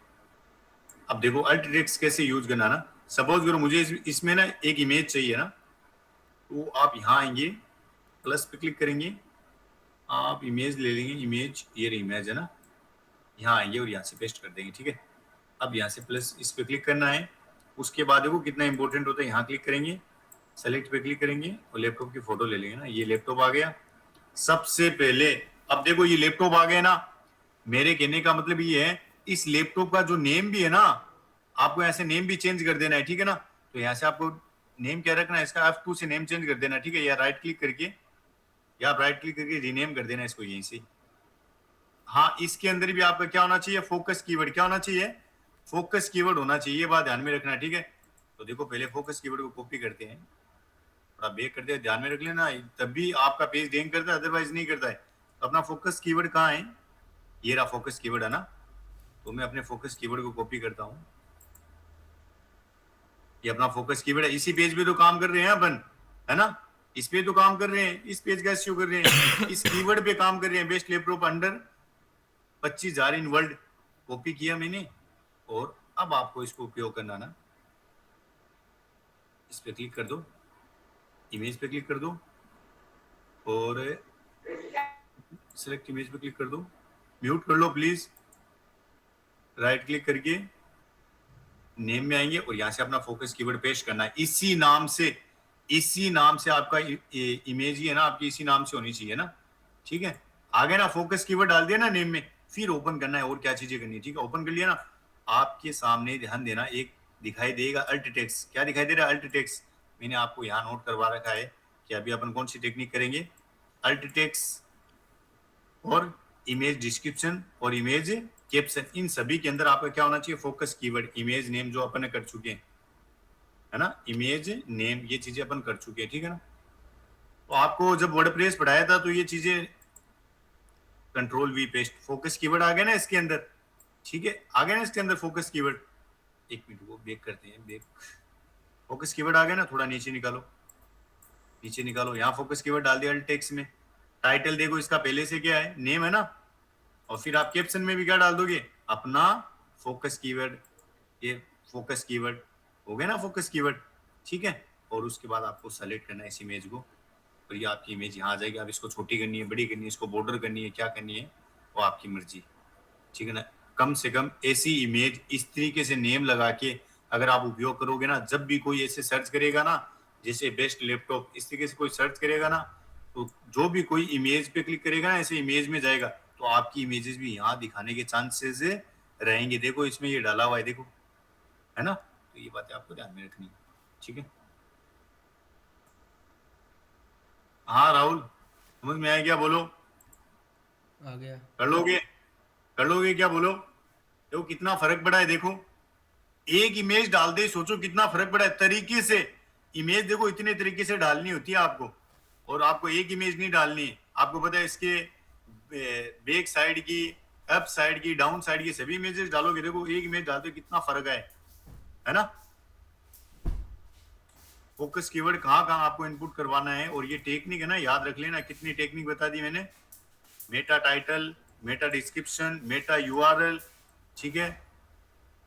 अब देखो अल्ट टेक्स्ट कैसे यूज करना ना। सपोज करो मुझे इसमें ना एक इमेज चाहिए ना, तो आप यहाँ आएंगे, प्लस पे क्लिक करेंगे, आप इमेज ले लेंगे, इमेज ये रही इमेज है ना, यहाँ आएंगे और यहाँ से पेस्ट कर देंगे, ठीक है। अब यहाँ से प्लस इस पे क्लिक करना है, उसके बाद देखो कितना इंपॉर्टेंट होता है, यहाँ क्लिक करेंगे, सेलेक्ट पे क्लिक करेंगे और लैपटॉप की फोटो ले लेंगे ना। ये लैपटॉप आ गया सबसे पहले। अब देखो ये लैपटॉप आ गया ना, मेरे कहने का मतलब ये है, इस लैपटॉप का जो नेम भी है ना, आपको ऐसे नेम भी चेंज कर देना है, ठीक है ना। तो यहाँ से आपको नेम क्या रखना है, इसका F2 से नेम चेंज कर देना, ठीक है। या राइट क्लिक करके, या आप राइट क्लिक करके रीनेम कर देना इसको यहीं से। हाँ इसके अंदर भी आपका क्या होना चाहिए, फोकस कीवर्ड, क्या होना चाहिए, फोकस कीवर्ड होना चाहिए, ये बात ध्यान में रखना, ठीक है। तो देखो पहले फोकस कीवर्ड को कॉपी करते हैं, थोड़ा बैक करते हैं, ध्यान में रख लेना, तभी आपका पेज रैंक करता है, अदरवाइज नहीं करता है। तो अपना फोकस कीवर्ड कहाँ है, ये रहा फोकस कीवर्ड, है ना। तो मैं अपने फोकस कीवर्ड को कॉपी करता हूँ, ये अपना फोकस कीवर्ड है। इसी पेज पे तो काम कर रहे हैं अपन, है ना, इस पे तो काम कर रहे हैं, इस पेज का शो कर रहे हैं, इस कीवर्ड पे काम कर रहे हैं, best laptop under 25,000 in world. Copy किया मैंने, और अब आपको इसको उपयोग करना ना, इस पे क्लिक कर दो, इमेज पे क्लिक कर दो और सिलेक्ट इमेज पे क्लिक कर दो, म्यूट कर लो प्लीज, राइट क्लिक करके नेम में आएंगे और यहाँ से अपना फोकस कीवर्ड पेस्ट करना है, इसी नाम से आपका इमेज ही है ना, आपकी इसी नाम से होनी चाहिए ना, ठीक है। आगे ना फोकस कीवर्ड डाल दिया ना नेम में, फिर ओपन करना है, और क्या चीजें करनी है, ठीक है। ओपन कर लिया ना, आपके सामने ध्यान देना एक दिखाई देगा अल्ट टेक्स्ट, क्या दिखाई दे रहा है, अल्ट टेक्स्ट। मैंने आपको यहाँ नोट करवा रखा है कि अभी अपन कौन सी टेक्निक करेंगे, अल्ट टेक्स्ट और इमेज डिस्क्रिप्शन और इमेज कैप्शन, इन सभी के अंदर आपका क्या होना चाहिए, फोकस कीवर्ड, इमेज नेम जो अपन कर चुके हैं, है ना, इमेज नेम, ये चीजें अपन कर चुके हैं, ठीक है ना। तो आपको जब वर्डप्रेस पढ़ाया था तो ये चीजें control V paste, focus keyword आ गया ना इसके अंदर, ठीक है, आ गया ना इसके अंदर फोकस कीवर्ड। एक मिनट वो बैक करते हैं, बैक, फोकस कीवर्ड आ गया ना, थोड़ा नीचे निकालो, नीचे निकालो, यहाँ फोकस कीवर्ड डाल दिया अल्ट टेक्स्ट में। टाइटल देखो इसका पहले से क्या है, नेम है ना, और फिर आप कैप्शन में भी क्या डाल दोगे, अपना फोकस कीवर्ड, ये फोकस कीवर्ड हो गया ना फोकस कीवर्ड, ठीक है। और उसके बाद आपको सेलेक्ट करना है इस इमेज को, और ये आपकी इमेज यहाँ आ जाएगी। आप इसको छोटी करनी है, बड़ी करनी है, इसको बॉर्डर करनी है, क्या करनी है वो आपकी मर्जी, ठीक है ना। कम से कम ऐसी इमेज इस तरीके से नेम लगा के अगर आप उपयोग करोगे ना, जब भी कोई ऐसे सर्च करेगा ना, जैसे बेस्ट लैपटॉप इस तरीके से कोई सर्च करेगा ना, तो जो भी कोई इमेज पे क्लिक करेगा ना, ऐसे इमेज में जाएगा, तो आपकी इमेजेस भी यहाँ दिखाने के चांसेस रहेंगे। देखो इसमें ये डाला हुआ है, देखो, है ना, तो ये बातें आपको ध्यान में रखनी है, ठीक है। हाँ राहुल, समझ में आया क्या, बोलो, आ गया। कर लोगे, कर लोगे क्या, बोलो। देखो कितना फर्क पड़ा है, देखो एक इमेज डाल दे, सोचो कितना फर्क पड़ा है तरीके से। इमेज देखो इतने तरीके से डालनी होती है आपको, और आपको एक इमेज नहीं डालनी है। आपको पता है इसके बैक साइड की, अप साइड की, डाउन साइड की सभी इमेजेस डालोगे, देखो एक इमेज डालते कितना फर्क है ना। फोकस कीवर्ड कहाँ कहाँ आपको इनपुट करवाना है, और ये टेक्निक है ना, याद रख लेना। कितनी टेक्निक बता दी मैंने, meta title, meta description, meta URL, ठीक है,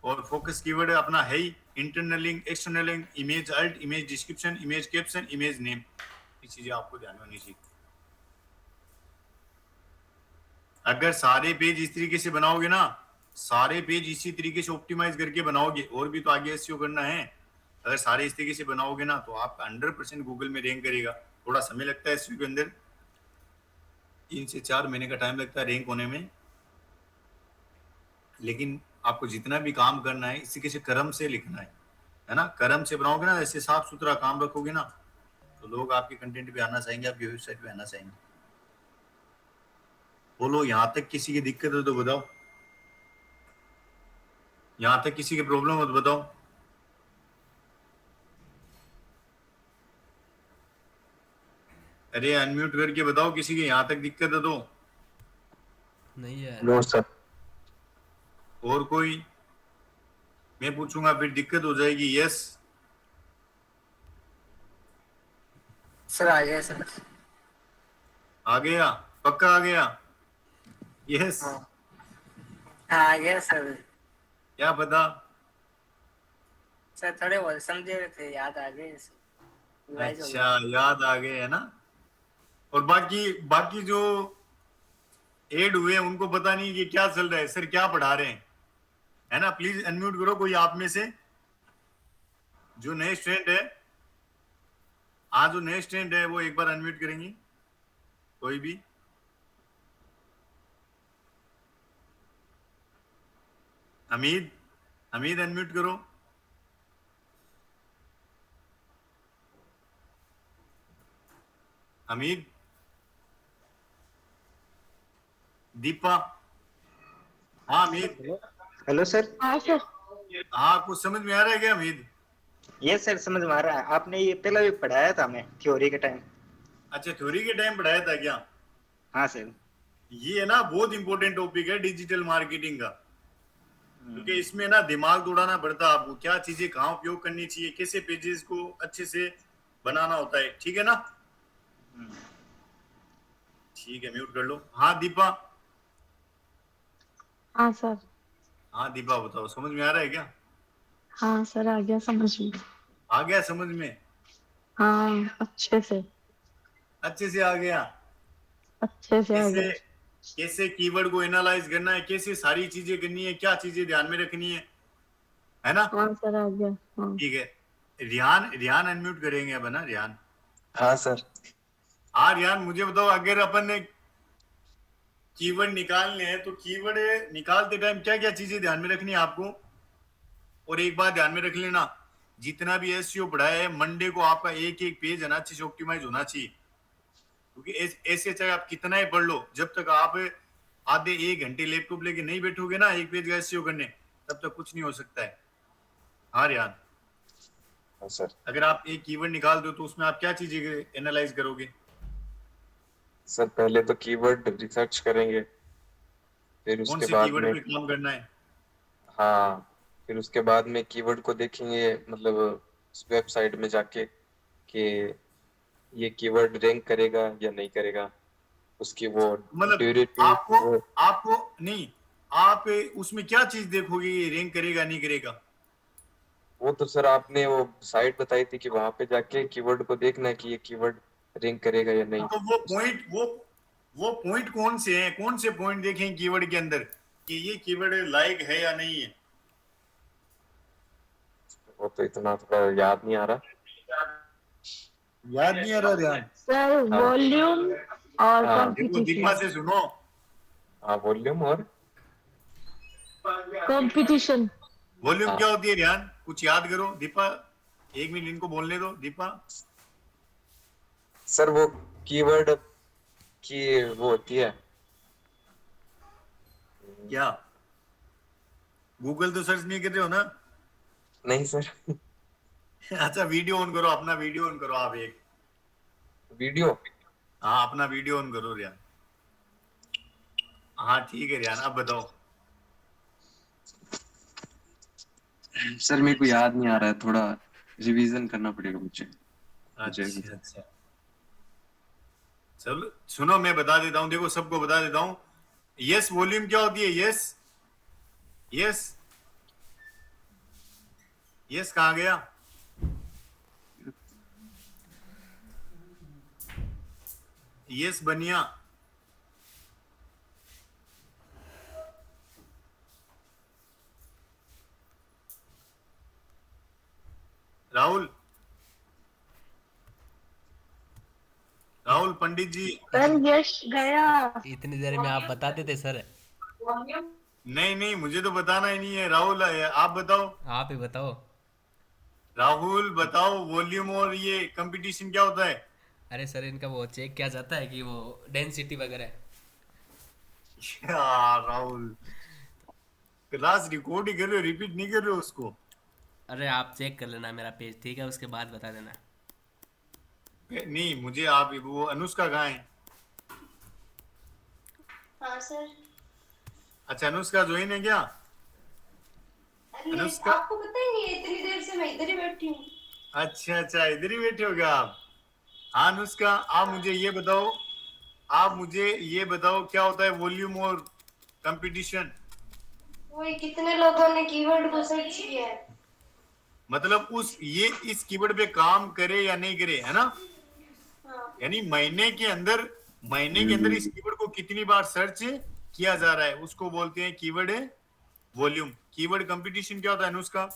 और फोकस कीवर्ड अपना है ही, internal link, external link, image alt, image description, image caption, image name, ये चीजें आपको ध्यान में होनी चाहिए। अगर सारे पेज इस तरीके से बनाओगे ना, सारे पेज इसी तरीके से ऑप्टिमाइज करके बनाओगे, और भी तो आगे एसईओ करना है, अगर सारे इस तरीके से बनाओगे ना, तो आपका 100% गूगल में रैंक करेगा। थोड़ा समय लगता है एसईओ के अंदर, 3 से 4 महीने का टाइम लगता है रैंक होने में, लेकिन आपको जितना भी काम करना है इसी के कर्म से लिखना है ना। कर्म से बनाओगे ना, ऐसे साफ सुथरा काम रखोगे ना, तो लोग आपके कंटेंट पे आना चाहेंगे, आपकी वेबसाइट पे आना चाहेंगे। बोलो, यहाँ तक किसी की दिक्कत हो तो बताओ, यहाँ तक किसी की प्रॉब्लम हो तो बताओ। अरे अनम्यूट करके बताओ, किसी की यहाँ तक दिक्कत है तो। नहीं है। No sir. और कोई, मैं पूछूंगा फिर दिक्कत हो जाएगी। यस सर आ गया सर। आ गया, पक्का आ गया। यस, हाँ हाँ आ गया सर। क्या पता। सर थोड़े बहुत समझे हुए थे, याद आ गए सर, रिवाइज हो अच्छा, गया। याद आ गए है ना। और बाकी बाकी जो एड हुए उनको पता नहीं कि क्या चल रहा है, सर क्या पढ़ा रहे हैं, है ना। प्लीज अनम्यूट करो कोई आप में से जो नए स्टूडेंट है। आज जो नए स्टूडेंट है वो एक बार अनम्यूट करेंगी, कोई भी। हमीद, हमीद अनम्यूट करो। हमीद, दीपा, हाँ हमीद, हेलो सर। हाँ सर। हाँ कुछ समझ में आ रहा है क्या हमीद? ये सर समझ में आ रहा है, आपने ये पहला भी पढ़ाया था हमें थ्योरी के टाइम। अच्छा, थ्योरी के टाइम पढ़ाया था क्या? हाँ सर। ये है ना बहुत इंपॉर्टेंट टॉपिक है डिजिटल मार्केटिंग का, क्योंकि इसमें ना दिमाग दौड़ाना पड़ता है आपको, क्या चीजें कहाँ उपयोग करनी चाहिए, कैसे पेजेस को अच्छे से बनाना होता है, ठीक है ना। ठीक है, म्यूट कर लो। हाँ दीपा, हाँ सर। हाँ दीपा बताओ, समझ में आ रहा है क्या? हाँ सर आ गया समझ में। आ गया समझ में? हाँ अच्छे से। अच्छे से आ गया। अच्छे से आ कैसे, गया। कैसे कीवर्ड को एनालाइज करना है, कैसे सारी चीजें करनी है, क्या चीजें ध्यान में रखनी है ना। हाँ सर आ गया। हाँ। ठीक है, रियान, रियान अनम्यूट करेंगे अब, है ना रियान। हाँ सर। हाँ रियान, मुझे बताओ, अगर अपन ने कीवर्ड निकालने हैं तो कीवर्ड निकालते टाइम क्या क्या चीजें ध्यान में रखनी है आपको। और एक बात ध्यान में रख लेना, जितना भी एसईओ पढ़ाया है, मंडे को आपका एक एक पेज है ना अच्छे से ऑप्टिमाइज होना चाहिए, क्योंकि ऐसे चाहे आप कितना ही पढ़ लो, जब तक आप आधे 1 घंटे लैपटॉप लेके नहीं बैठोगे ना एक पेज का एसईओ करने, तब तक कुछ नहीं हो सकता है। हाँ रियान, हाँ सर। अगर आप एक कीवर्ड निकाल दो तो उसमें आप क्या चीजें एनालाइज करोगे? सर पहले तो कीवर्ड रिसर्च करेंगे, फिर कौन उसके से बाद कीवर्ड में, पे काम करना है? हाँ, फिर उसके बाद में कीवर्ड को देखेंगे, मतलब उस वेबसाइट में जाके कि ये कीवर्ड रैंक करेगा या नहीं करेगा, उसकी वो मतलब ड्यूरेटिव आपको वो आपको नहीं, आप उसमें क्या चीज देखोगे ये रैंक करेगा नहीं करेगा? वो तो सर आपने वो साइट बताई थी कि वहां पे जाके कीवर्ड को देखना है कि ये कीवर्ड रैंक करेगा या नहीं। तो वो पॉइंट कौन से हैं, कौन से पॉइंट देखें कीवर्ड के अंदर कि ये कीवर्ड लायक है या नहीं है? वो तो इतना थोड़ा याद नहीं आ रहा। याद नहीं आ रहा ध्यान? सर हाँ वॉल्यूम और हाँ देखो दीपा कंपटीशन। से सुनो, हाँ, वॉल्यूम और कंपटीशन। वॉल्यूम हाँ क्या होती है ध्यान, कुछ याद करो दीपा, 1 मिनट इनको बोलने दो दीपा। सर वो कीवर्ड की वो होती है। क्या गूगल तो सर्च नहीं कर रहे हो ना? नहीं सर, अच्छा वीडियो ऑन करो, अपना वीडियो ऑन करो आप एक। वीडियो। हाँ अपना वीडियो ऑन करो रियान। हाँ ठीक है रियान, अब बताओ। सर मेरे को याद नहीं आ रहा है, थोड़ा रिवीजन करना पड़ेगा मुझे। अच्छा अच्छा, चलो सुनो मैं बता देता हूँ, देखो सबको बता देता हूँ। यस वॉल्यूम क्या होती है? यस यस यस कहाँ गया? यस बनिया, राहुल, राहुल पंडित जी। सर यश गया। इतनी देर में आप बताते थे सर। नहीं नहीं मुझे तो बताना ही नहीं है, राहुल आप बताओ। आप ही बताओ। राहुल बताओ वॉल्यूम और ये कंपटीशन क्या होता है? अरे सर इनका वो चेक किया जाता है कि वो डेंसिटी वगैरह। यार राहुल, क्लास रिकॉर्ड ही कर रहे हो, रिपीट नहीं कर रहे हो उसको? अरे आप चेक कर लेना मेरा पेज, ठीक है, उसके बाद बता देना। नहीं मुझे आप वो अनुष्का कहाँ है? हाँ सर। अच्छा अनुष्का ज्वाइन है क्या? अरे अनुष्का, आपको पता ही नहीं है, इतनी देर से मैं इधर ही बैठी हूँ। अच्छा अच्छा इधर ही बैठे हो क्या आप? हाँ अनुष्का आप मुझे ये बताओ, आप मुझे ये बताओ क्या होता है वॉल्यूम और कंपटीशन? वही कितने लोगों ने कीवर्ड को सर्च किया है। मतलब उस ये इस कीवर्ड पे काम करे या नहीं करे, है ना? हाँ। यानी महीने के अंदर इस कीवर्ड को कितनी बार सर्च किया जा रहा है उसको बोलते हैं कीवर्ड है वॉल्यूम। कीवर्ड कंपटीशन क्या होता है अनुष्का?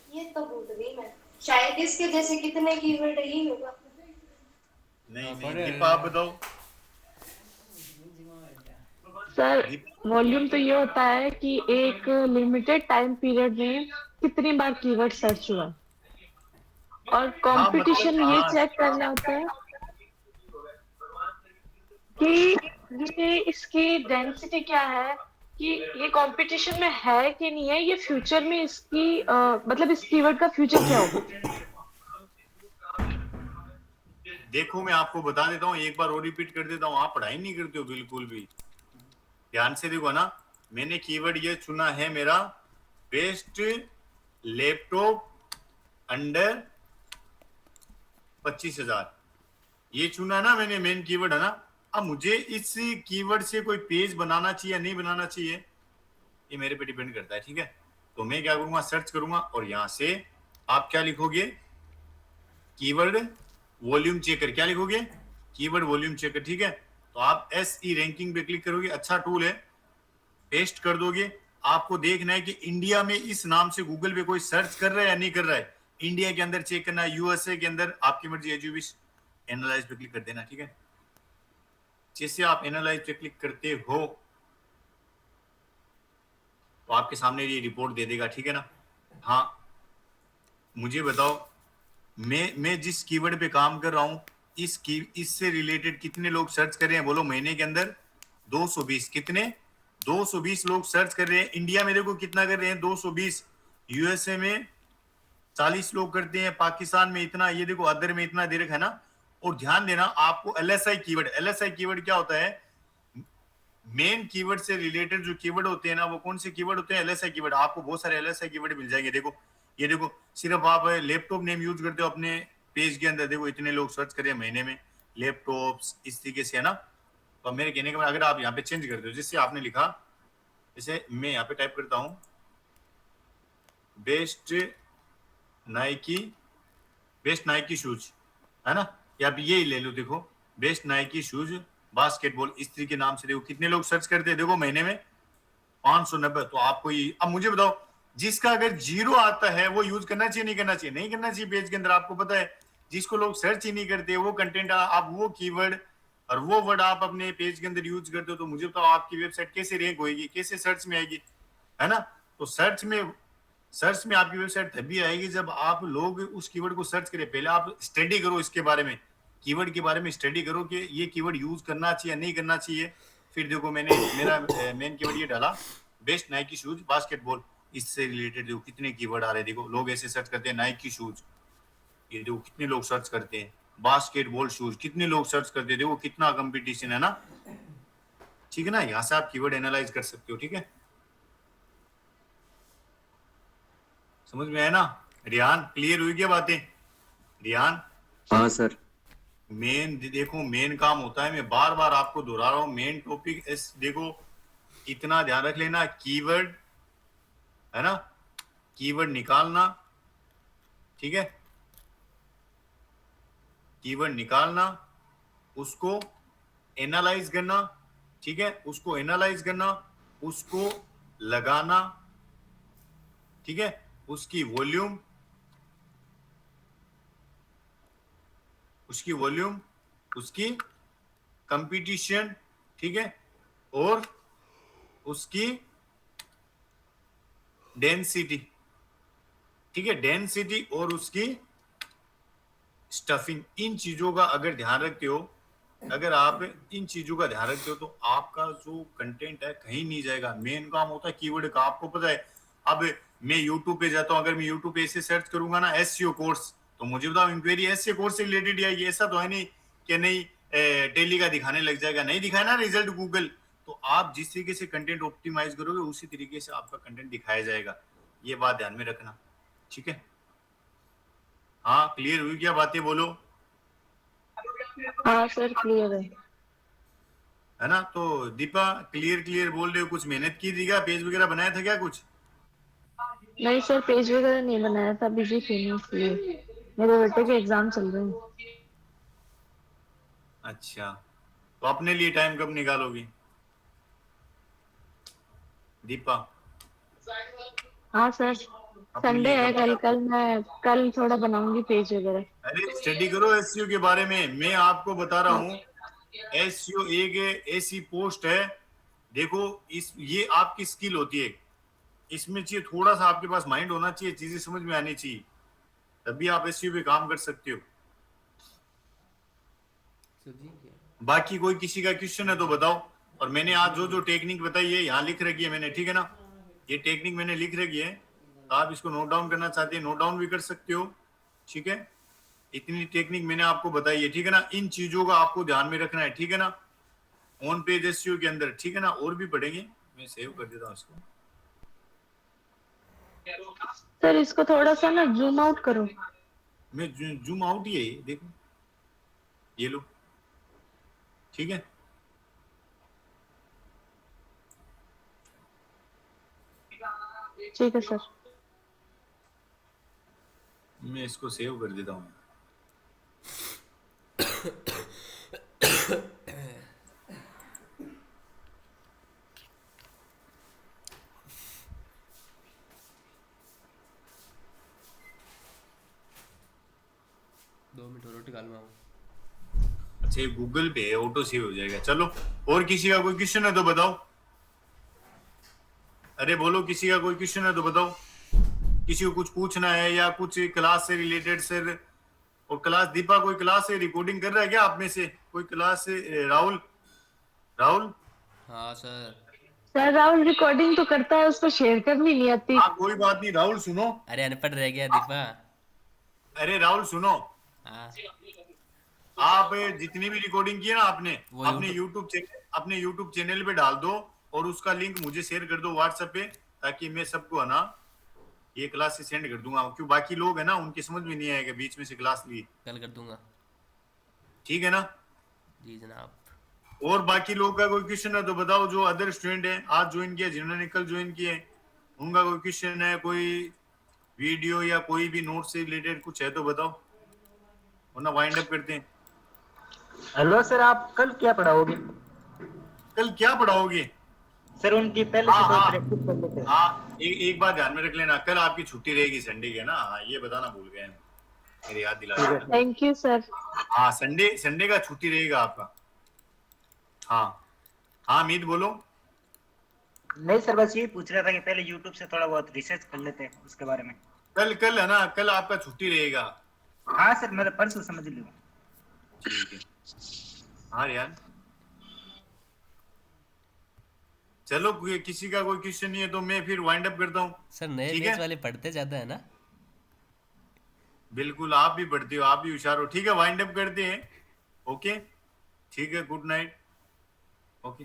ये तो भूल गई मैं, शायद इसके जैसे कितने कीवर्ड है, यही होगा। नहीं नहीं दीपा आप बताओ। सर वॉल्यूम तो ये होता है कि एक लिमिटेड टाइम पीरियड में कितनी बार कीवर्ड सर्च हुआ, और हाँ मतलब कंपटीशन ये हाँ, चेक करना होता है कि ये इसकी डेंसिटी क्या है, कि ये कंपटीशन में है कि नहीं है, ये फ्यूचर में इसकी मतलब इस कीवर्ड का फ्यूचर क्या होगा। देखो मैं आपको बता देता हूँ, एक बार और रिपीट कर देता हूँ, आप पढ़ाई नहीं करते हो बिल्कुल भी। ध्यान से देखो ना, मैंने कीवर्ड ये चुना है मेरा, बेस्ट लैपटॉप अंडर 25,000, ये चुना ना मैंने, मेन कीवर्ड है ना। अब मुझे इस कीवर्ड से कोई पेज बनाना चाहिए या नहीं बनाना चाहिए, ये मेरे पे डिपेंड करता है, ठीक है। तो मैं क्या करूंगा, सर्च करूंगा और यहां से आप क्या लिखोगे, कीवर्ड वॉल्यूम चेकर। क्या लिखोगे? कीवर्ड वॉल्यूम चेकर, ठीक है। तो आप SE रैंकिंग पे क्लिक करोगे, अच्छा टूल है, पेस्ट कर दोगे। आपको देखना है कि इंडिया में इस नाम से गूगल पे कोई सर्च कर रहा है या नहीं कर रहा है। इंडिया के अंदर चेक करना है, यूएसए के अंदर आपकी मर्जी, एज यू विश। एनालाइज पे क्लिक कर देना, ठीक है। जैसे आप एनालाइज पे क्लिक करते हो तो आपके सामने ये रिपोर्ट दे देगा, ठीक है ना। हाँ मुझे बताओ, मैं जिस कीवर्ड पे काम कर रहा हूँ इससे रिलेटेड कितने लोग सर्च कर रहे हैं, बोलो। महीने के अंदर 220, कितने? 220 लोग सर्च कर रहे हैं। इंडिया में देखो कितना कर रहे हैं, 220। यूएसए में 40 लोग करते हैं, पाकिस्तान में इतना, ये देखो अदर में इतना दे रखा है ना। और ध्यान देना आपको LSI कीवर्ड, LSI कीवर्ड क्या होता है? मेन कीवर्ड से रिलेटेड जो कीवर्ड होते हैं ना, वो कौन से कीवर्ड होते हैं? LSI keyword. आपको बहुत सारे LSI कीवर्ड मिल जाएंगे। देखो ये देखो, सिर्फ आप लैपटॉप नेम यूज करते हो अपने पेज के अंदर, देखो इतने लोग सर्च करें महीने में लैपटॉप्स, इस तरीके से, है ना। तो मेरे कहने का अगर आप यहाँ पे चेंज करते हो, जिससे आपने लिखा, जैसे मैं यहाँ पे टाइप करता हूँ बेस्ट नाइकी शूज, है ना, या आप ये ले लो, देखो बेस्ट नाइकी शूज बास्केटबॉल, इस तरीके नाम से देखो कितने लोग सर्च करते हैं, देखो महीने में 590। तो आपको ये, अब मुझे बताओ, जिसका अगर 0 आता है वो यूज करना चाहिए नहीं करना चाहिए? नहीं करना चाहिए पेज के अंदर। आपको पता है जिसको लोग सर्च ही नहीं करते वो कंटेंट आप वो कीवर्ड और वो वर्ड आप अपने पेज के अंदर यूज करते हो, तो मुझे बताओ आपकी वेबसाइट कैसे रैंक होगी, कैसे सर्च में आएगी, है ना। तो सर्च में आपकी वेबसाइट तभी आएगी जब आप लोग उस कीवर्ड को सर्च करें। पहले आप स्टडी करो इसके बारे में, कीवर्ड के बारे में स्टडी करो कि ये कीवर्ड यूज करना चाहिए नहीं करना चाहिए। फिर देखो मैंने मेरा मेन कीवर्ड ये डाला बेस्ट नाइकी शूज बास्केटबॉल, इससे रिलेटेड देखो कितने कीवर्ड आ रहे हैं। देखो लोग ऐसे सर्च करते हैं नाइकी शूज, ये देखो कितने लोग सर्च करते हैं, बास्केटबॉल शूज कितने लोग सर्च करते हैं, देखो कितना कंपटीशन है ना। ठीक है ना, यहाँ से आप कीवर्ड एनालाइज कर सकते हो। ठीक है, समझ में आया ना? रियान क्लियर हुई क्या बातें? रियान हाँ सर। मेन देखो, मेन काम होता है, मैं बार बार आपको दोहरा रहा हूँ, मेन टॉपिक इस, देखो इतना ध्यान रख लेना, कीवर्ड, है ना, कीवर्ड निकालना, ठीक है, कीवर्ड निकालना, उसको एनालाइज करना, ठीक है, उसको एनालाइज करना, उसको लगाना, ठीक है, उसकी वॉल्यूम, उसकी कंपटीशन, ठीक है, और उसकी डेंसिटी, ठीक है, डेंसिटी और उसकी स्टफिंग। इन चीजों का अगर ध्यान रखते हो, अगर आप इन चीजों का ध्यान रखते हो तो आपका जो कंटेंट है कहीं नहीं जाएगा। मेन काम होता है कीवर्ड का, आपको पता है। अब मैं YouTube पे जाता हूँ, अगर मैं YouTube पे ऐसे सर्च करूंगा ना SEO कोर्स, तो मुझे बताओ इंक्वायरी SEO कोर्स से रिलेटेड आएगी। ऐसा तो है नहीं कि नहीं टेली का दिखाने लग जाएगा, नहीं दिखाए ना रिजल्ट गूगल। तो आप जिस तरीके से कंटेंट ऑप्टिमाइज करोगे उसी तरीके से आपका कंटेंट दिखाया जाएगा, ये बात ध्यान में रखना। ठीक है, हाँ क्लियर हुई क्या बातें? बोलो। हाँ सर क्लियर है ना? तो दीपा क्लियर बोल रहे हो, कुछ मेहनत की थी क्या? पेज वगैरह बनाया था क्या कुछ? नहीं सर, पेज वगैरह नहीं बनाया था, बिजी थी मैं इसलिए, मेरे बेटे के एग्जाम चल रहे हैं। अच्छा, तो अपने लिए टाइम कब निकालोगी दीपा? हाँ सर, संडे है कल थोड़ा बनाऊंगी पेज वगैरह। अरे स्टडी करो SEO के बारे में। मैं आपको बता रहा हूँ, SEO एक ऐसी पोस्ट है, देखो ये आपकी स्किल होती है, इसमें चाहिए थोड़ा सा आपके पास माइंड होना चाहिए, चीजें समझ में आनी चाहिए, तभी आप SEO पे काम कर सकते हो। बाकी कोई किसी का क्वेश्चन है तो बताओ। और मैंने आज जो टेक्निक बताई है यहाँ लिख रखी है मैंने, ठीक है ना, ये टेक्निक मैंने लिख रखी है, तो आप इसको नोट डाउन करना चाहते हैं नोट डाउन भी कर सकते हो। ठीक है, इतनी टेक्निक मैंने आपको बताई है, ठीक है ना। इन चीजों का आपको ध्यान में रखना है, ठीक है ना, ऑन पेज SEO के अंदर, ठीक है ना। और भी पढ़ेंगे, मैं सेव कर देता हूँ इसको। सर इसको थोड़ा सा ना जूम आउट करो। मैं जूम आउट ही है ये, देखो ये लो, ठीक है। ठीक है सर, मैं इसको सेव कर देता हूँ। रोटी काल में अच्छा, ये गूगल पे ऑटो सेव हो जाएगा। चलो, और किसी का कोई क्वेश्चन है तो बताओ। अरे बोलो, किसी का कोई क्वेश्चन है तो बताओ। किसी को कुछ पूछना है या कुछ क्लास से रिलेटेड सर? और क्लास दीपा कोई क्लास से रिकॉर्डिंग कर रहा है क्या आप में से? कोई क्लास से? राहुल हाँ सर। सर राहुल रिकॉर्डिंग तो करता है, उसको शेयर करनी नहीं आती। हाँ कोई बात नहीं, राहुल सुनो। अरे अनपढ़ रह गया दीपा। अरे राहुल सुनो, हाँ आप जितनी भी रिकॉर्डिंग की है ना आपने वो अपने यूट्यूब चैनल पे डाल दो और उसका लिंक मुझे शेयर कर दो व्हाट्सएप पे, ताकि मैं सबको है ना ये क्लास से सेंड कर दूंगा, क्यों बाकी लोग है ना उनकी समझ में नहीं आएगा बीच में से क्लास ली। कल कर दूंगा। ठीक है ना? जी जनाब। और बाकी लोग का कोई क्वेश्चन है तो बताओ, जो अदर स्टूडेंट है आज ज्वाइन किया, जिन्होंने कल ज्वाइन किए, उनका कोई क्वेश्चन है, कोई वीडियो या कोई भी नोट से रिलेटेड कुछ है तो बताओ, वरना वाइंड अप करते हैं। हेलो सर, आप कल क्या पढ़ाओगे? कल क्या पढ़ाओगे? सर उनकी पहले से हाँ, कोई प्रैक्टिस कर लेते हैं। हाँ, एक बात ध्यान में रख लेना, कल आपकी छुट्टी रहेगी संडे की, है ना? हाँ, ये बताना भूल गए, मेरी याद दिला देना। Thank you sir. हाँ, संडे का छुट्टी रहेगा आपका। हाँ हाँ, मीत बोलो। नहीं सर, बस ये पूछ रहा था कि पहले यूट्यूब से थोड़ा बहुत रिसर्च कर लेते हैं उसके बारे में। कल है ना, कल आपका छुट्टी रहेगा। हाँ सर, मैं तो परसों समझ लूंगा। ठीक है। हाँ यार, चलो किसी का कोई क्वेश्चन नहीं है तो मैं फिर वाइंड अप करता हूँ। सर नए ठीक बैच है? वाले पढ़ते ज्यादा है ना? बिल्कुल, आप भी पढ़ते हो, आप भी होशियार हो। ठीक है, वाइंड अप करते हैं। ओके, ठीक है, गुड नाइट। ओके।